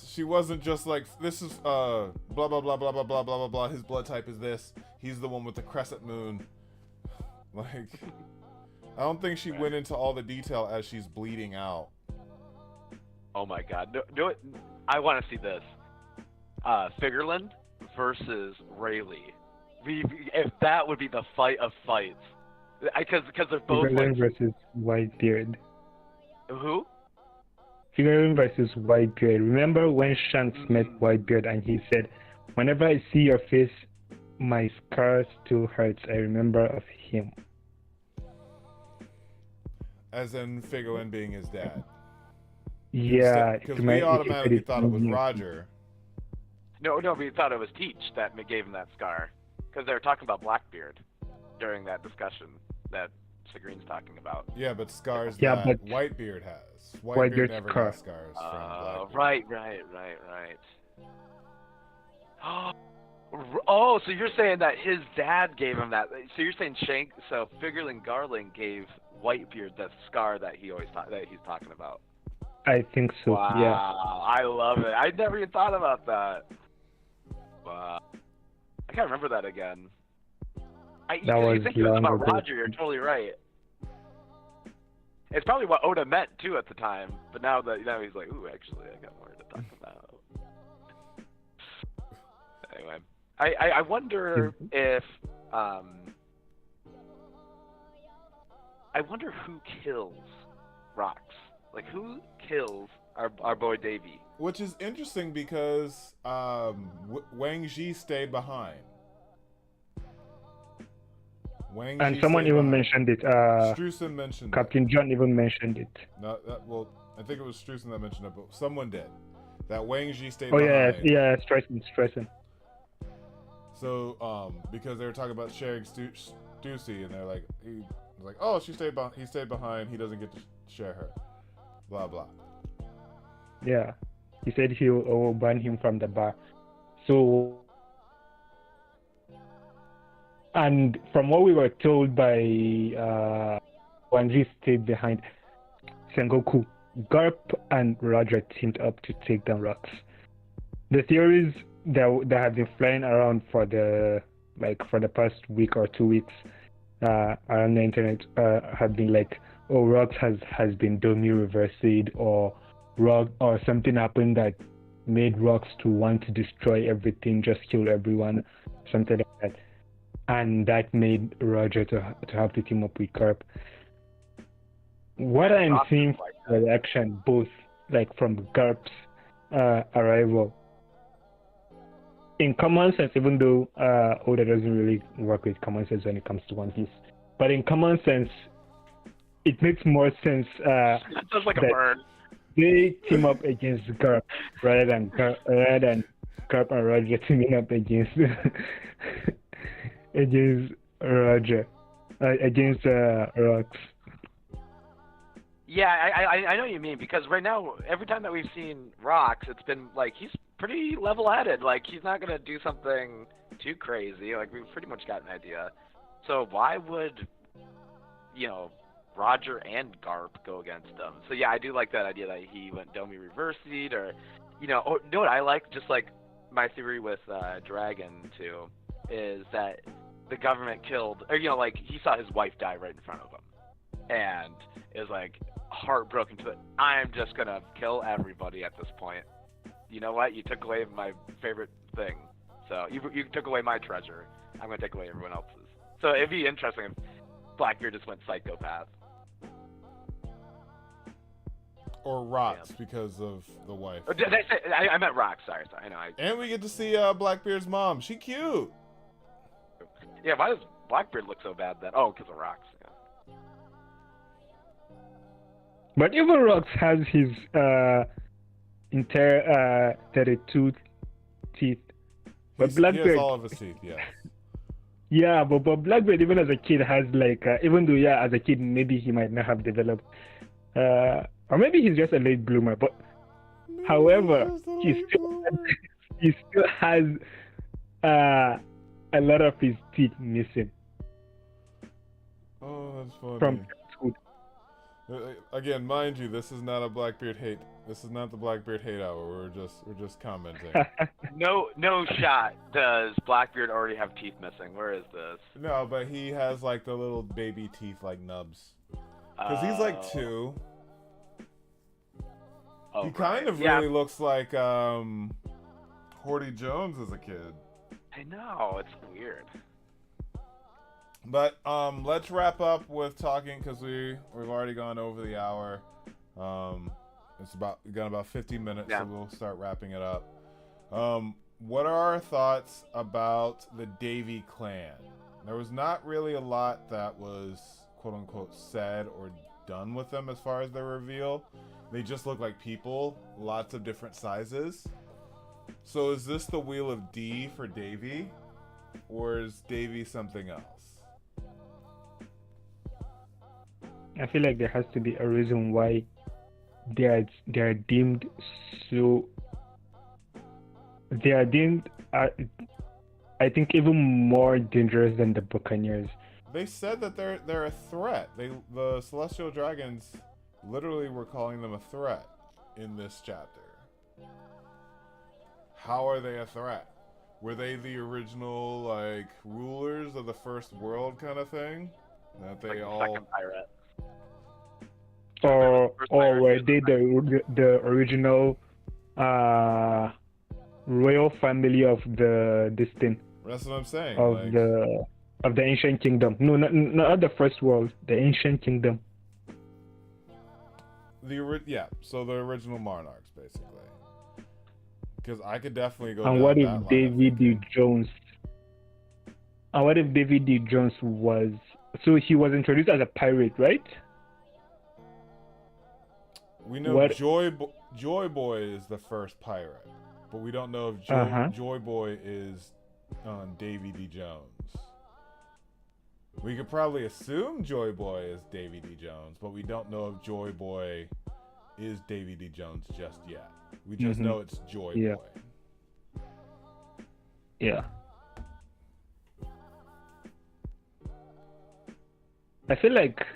She wasn't just like, this is blah blah blah blah blah blah blah blah blah. His blood type is this. He's the one with the crescent moon. Like, I don't think she went into all the detail as she's bleeding out. Oh my god. Do it. I want to see this. Figureland versus Rayleigh. If that would be the fight of fights. Because they're both Figureland versus Whitebeard. Who? Figureland versus Whitebeard. Remember when Shanks met Whitebeard and he said, "Whenever I see your face, my scar still hurts. I remember of him." As in Figureland being his dad. Yeah. Because we automatically thought it was Roger. No, we thought it was Teach that gave him that scar. Because they were talking about Blackbeard during that discussion that Segrine's talking about. Yeah, but scars that Whitebeard has. Whitebeard never got scars from Blackbeard. Right. Oh, so you're saying that his dad gave him that. So you're saying Figureland Garland gave Whitebeard the scar that he's talking about. I think so. Wow, yeah. I love it. I never even thought about that. Wow. I can't remember that again. You think it was about Roger, you're totally right. It's probably what Oda meant too at the time, but now he's like, ooh, actually, I got more to talk about. Anyway, I wonder if I wonder who kills Rox. Like, who kills our boy Davy? Which is interesting because Wang Ji stayed behind. And someone even mentioned it. Strusen mentioned Captain John even mentioned it. No, I think it was Strusen that mentioned it, but someone did. That Wang Ji stayed behind. Oh yeah, Strusen. So, because they were talking about sharing Stussy, and they're like, he was like, oh, he stayed behind. He doesn't get to share her. Blah blah. Yeah, he said he will ban him from the bar. So, and from what we were told by Wanji stayed behind, Sengoku, Garp and Roger teamed up to take down Rox. The theories that have been flying around for the past week or 2 weeks around the internet have been like, oh, Rox has been dummy reversed, or something happened that made Rox to want to destroy everything, just kill everyone, something like that. And that made Roger to have to team up with Garp. What I'm seeing for the action, both like from Garp's arrival, in common sense, even though Oda doesn't really work with common sense when it comes to One Piece, but in common sense, it makes more sense. Sounds like a bird. they team up against Garp rather than Garp and Roger teaming up against against Roger against Rox. Yeah, I know what you mean, because right now, every time that we've seen Rox, it's been like he's pretty level-headed. Like, he's not gonna do something too crazy. Like, we've pretty much got an idea. So why would, Roger and Garp go against them? So yeah, I do like that idea that he went Domi reversied, or, or you know what I like? Just like my theory with Dragon too, is that the government killed, or like he saw his wife die right in front of him, and is like heartbroken to it. I'm just gonna kill everybody at this point. You know what? You took away my favorite thing. So you took away my treasure. I'm gonna take away everyone else's. So it'd be interesting if Blackbeard just went psychopath. Or Rox because of the wife. Oh, did I say? I meant Rox. Sorry. I know. And we get to see Blackbeard's mom. She cute. Yeah. Why does Blackbeard look so bad then? Oh, because of Rox. Yeah. But even Rox has his entire 32 teeth. But Blackbeard, he has all of his teeth, yeah. Yeah, but Blackbeard, even as a kid, has like, even though, as a kid, maybe he might not have developed, or maybe he's just a late bloomer, but however, he still has a lot of his teeth missing. Oh, that's funny. From childhood. Again, mind you, this is not a Blackbeard hate. This is not the Blackbeard hate hour. We're just commenting. No shot does Blackbeard already have teeth missing. Where is this? No, but he has like the little baby teeth, like nubs. Because he's like 2. Oh, he kind of really looks like Horty Jones as a kid. I know, it's weird. But let's wrap up with talking, because we've already gone over the hour. We got about 15 minutes, so we'll start wrapping it up. What are our thoughts about the Davy clan? There was not really a lot that was quote unquote said or done with them as far as their reveal. They just look like people, lots of different sizes. So is this the Wheel of D for Davy, or is Davy something else? I feel like there has to be a reason why they are deemed so. They are deemed, I think, even more dangerous than the Buccaneers. They said that they're a threat. The Celestial Dragons literally were calling them a threat in this chapter. How are they a threat? Were they the original like rulers of the first world kind of thing? That they like all. Second pirate. Or were they the original royal family of this thing? That's what I'm saying. Of the ancient kingdom. No, not the first world. The ancient kingdom. So the original monarchs, basically. Because I could definitely go. And what if David D. Jones? And what if David D. Jones was? So he was introduced as a pirate, right? We know Joy Boy is the first pirate, but we don't know if Joy Boy is Davy D. Jones. We could probably assume Joy Boy is Davy D. Jones, but we don't know if Joy Boy is Davy D. Jones just yet. We just know it's Joy Boy. Yeah. I feel like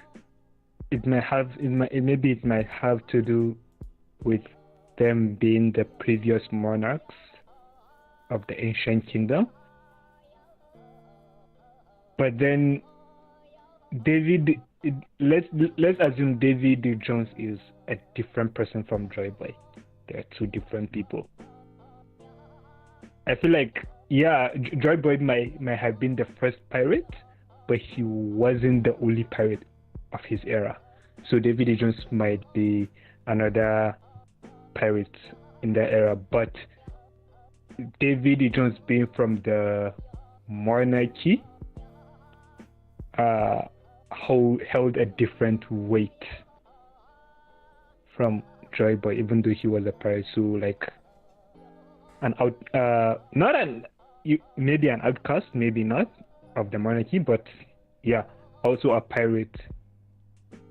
it might have to do with them being the previous monarchs of the ancient kingdom. But then let's assume David D. Jones is a different person from Joy Boy. They are two different people. I feel like Joy Boy might have been the first pirate, but he wasn't the only pirate of his era. So David D. Jones might be another pirate in that era, but David D. Jones being from the monarchy held a different weight from joy, but even though he was a pirate, so like an not an maybe an outcast, maybe not of the monarchy, but yeah, also a pirate.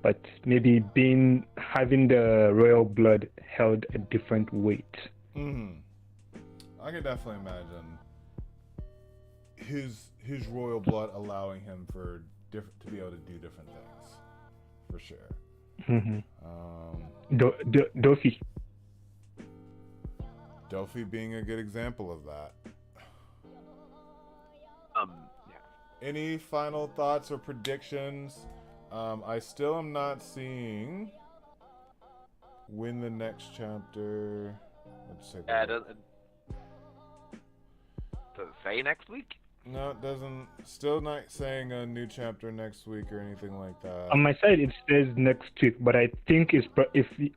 But maybe having the royal blood held a different weight. I can definitely imagine his royal blood allowing him to be able to do different things, for sure. Dofi. Dofi being a good example of that. Yeah. Any final thoughts or predictions? I still am not seeing when the next chapter. Let's say. Does it say next week? No, it doesn't. Still not saying a new chapter next week or anything like that. On my side, it says next week, but I think if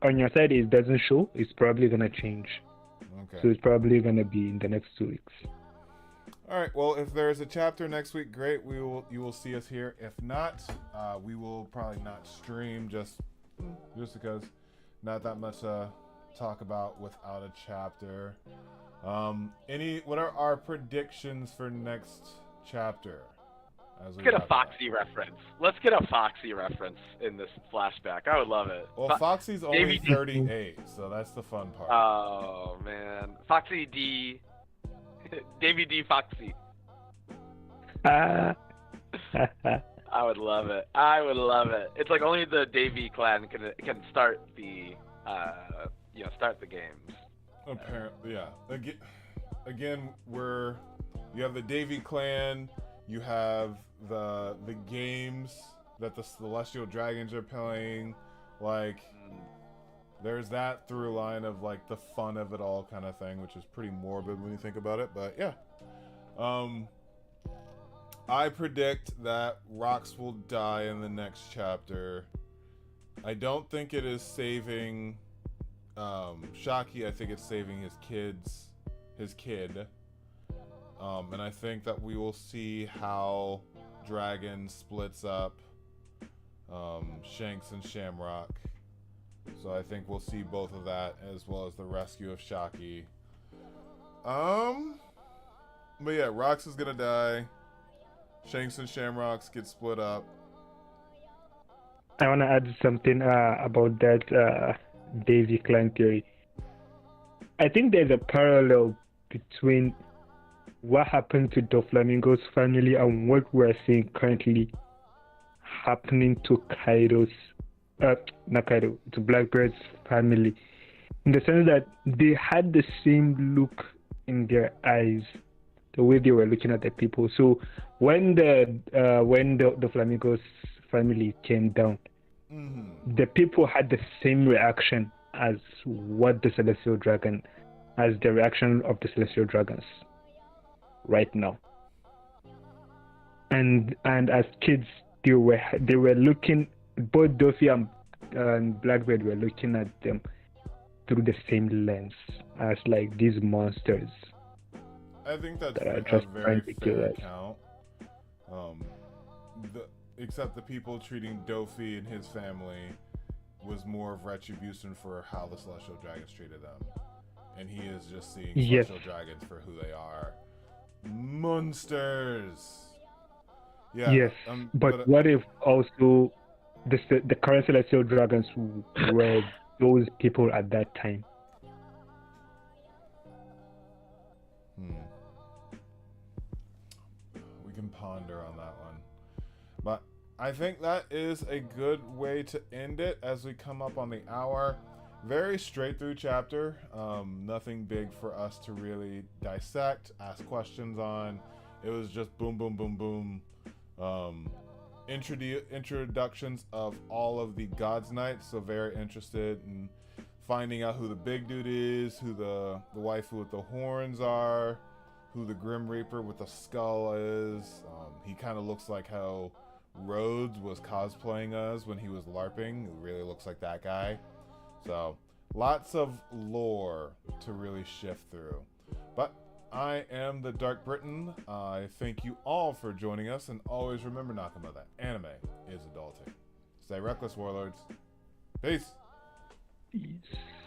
on your side it doesn't show, it's probably gonna change. Okay. So it's probably gonna be in the next 2 weeks. All right. Well, if there's a chapter next week, great. You will see us here. If not, we will probably not stream just because not that much talk about without a chapter. What are our predictions for next chapter? Let's get a Foxy reference. Let's get a Foxy reference in this flashback. I would love it. Well, Foxy's only 38, so that's the fun part. Oh man, Foxy D. Davy D. Foxy. I would love it. It's like only the Davy clan can start the start the games. Apparently, yeah. Again, you have the Davy clan. You have the games that the Celestial Dragons are playing. Like, there's that through line of like the fun of it all kind of thing, which is pretty morbid when you think about it. But yeah, I predict that Rox will die in the next chapter. I don't think it is saving Shaki. I think it's saving his kid. And I think that we will see how Dragon splits up Shanks and Shamrock. So I think we'll see both of that as well as the rescue of Shaki. But yeah, Rox is gonna die. Shanks and Shamrocks get split up. I want to add something about that Davy clan theory. I think there's a parallel between what happened to Doflamingo's family and what we're seeing currently happening to to Blackbeard's family, in the sense that they had the same look in their eyes, the way they were looking at the people. So when the Flamingo's family came down, the people had the same reaction as the reaction of the Celestial Dragons right now. And as kids, they were looking, both Dofi and Blackbeard were looking at them through the same lens as like these monsters. I think that's that are just a very fair us. account. Except the people treating Dofi and his family was more of retribution for how the Celestial Dragons treated them. And he is just seeing Celestial Dragons for who they are. Monsters! Yeah. Yes, but what if also the current Celestial Dragons were those people at that time? We can ponder on that one. But I think that is a good way to end it as we come up on the hour. Very straight through chapter. Nothing big for us to really dissect, ask questions on. It was just boom, boom, boom, boom. Introductions of all of the God's Knights. So very interested in finding out who the big dude is, who the waifu with the horns are, who the Grim Reaper with the skull is. He kind of looks like how Rhodes was cosplaying us when he was LARPing. It really looks like that guy. So lots of lore to really shift through. But I am the DarkBriton. I thank you all for joining us, and always remember, Nakama, that anime is adulting. Stay reckless, Warlords. Peace. Peace.